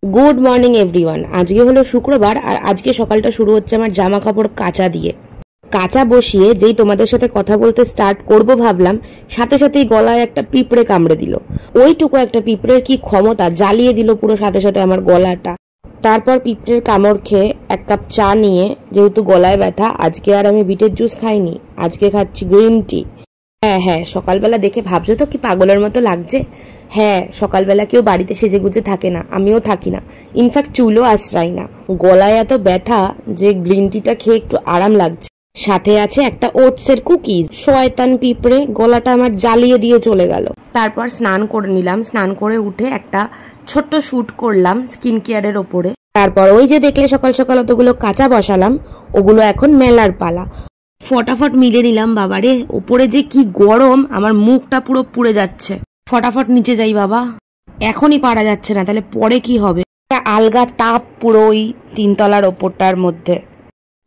Good morning everyone. আজকে হলো শুক্রবার আর আজকে সকালটা শুরু হচ্ছে আমার জামা কাপড় কাচা দিয়ে। কাচা বসিয়ে যেই তোমাদের সাথে কথা বলতে স্টার্ট করব ভাবলাম, সাথে সাথেই গলায় একটা পিঁপড়ে কামড়ে দিল। ওইটুকু একটা পিঁপড়ের কি ক্ষমতা, জ্বালিয়ে দিল পুরো সাথে সাথে আমার গলাটা। তারপর পিঁপড়ের কামড় খেয়ে এক কাপ চা নিয়ে, যেহেতু গলায় ব্যথা, আজকে আর আমি বিটের জুস খাইনি, আজকে খাচ্ছি গ্রিন টি। হ্যাঁ, সকালবেলা দেখে ভাবছো তো কি পাগলের মতো লাগছে? হ্যাঁ, সকালবেলা কেউ বাড়িতে সেজেগুজে থাকে না, আমিও থাকি না, ইনফ্যাক্ট চুলও আশ্রাই না। গলায় এত ব্যথা যে গ্রিন টিটা খেয়ে একটু আরাম লাগছে। সাথে আছে একটা ওটসের কুকিজ। শয়তান পিঁপড়ে গলাটা আমার জ্বালিয়ে দিয়ে চলে গেল। তারপর স্নান করে নিলাম, স্নান করে উঠে একটা ছোট্ট শ্যুট করলাম স্কিন কেয়ারের ওপরে। তারপর ওই যে দেখলে সকাল সকাল অতগুলো কাঁচা বসালাম, ওগুলো এখন মেলার পালা। ফটাফট মিলে নিলাম। বাবারে, ওপরে যে কি গরম, আমার মুখটা পুরো পুড়ে যাচ্ছে। ফটাফট নিচে যাই বাবা, এখনই পারা যাচ্ছে না, তাহলে পরে কি হবে। আলগা তাপ পুরো ওই 3 তলার ওপরটার মধ্যে।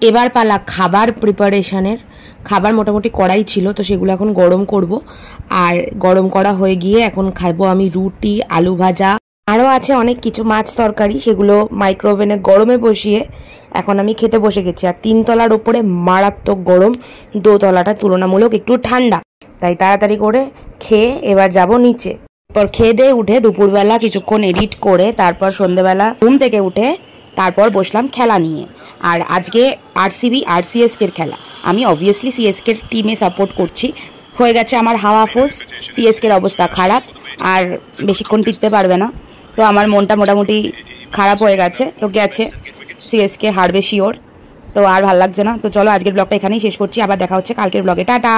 এবার পালা খাবার প্রিপারেশনের। খাবার মোটামুটি করাই ছিল, তো সেগুলো এখন গরম করব। আর গরম করা হয়ে গিয়ে এখন খাইবো আমি রুটি, আলু ভাজা, আরও আছে অনেক কিছু, মাছ তরকারি, সেগুলো মাইক্রোওভেনে গরমে বসিয়ে এখন আমি খেতে বসে গেছি। আর 3 তলার ওপরে মারাত্মক গরম, 2 তলাটা তুলনামূলক একটু ঠান্ডা, তাই তাড়াতাড়ি করে খেয়ে এবার যাব নিচে। তারপর খেয়ে দিয়ে উঠে দুপুরবেলা কিছুক্ষণ এডিট করে তারপর সন্ধ্যেবেলা ঘুম থেকে উঠে তারপর বসলাম খেলা নিয়ে। আর আজকে আরসিবি আর সিএসকের খেলা। আমি অবভিয়াসলি সিএসকের টিমে সাপোর্ট করছি। হয়ে গেছে আমার হাওয়া ফোর্স, সিএসকের অবস্থা খারাপ, আর বেশিক্ষণ টিকতে পারবে না। তো আমার মনটা মোটামুটি খারাপ হয়ে গেছে, তো গেছে, সিএসকে হারবে শিওর। তো আর ভাল লাগছে না। তো চলো আজকের ব্লগটা এখানেই শেষ করছি, আবার দেখা হচ্ছে কালকের ব্লগে। টাটা।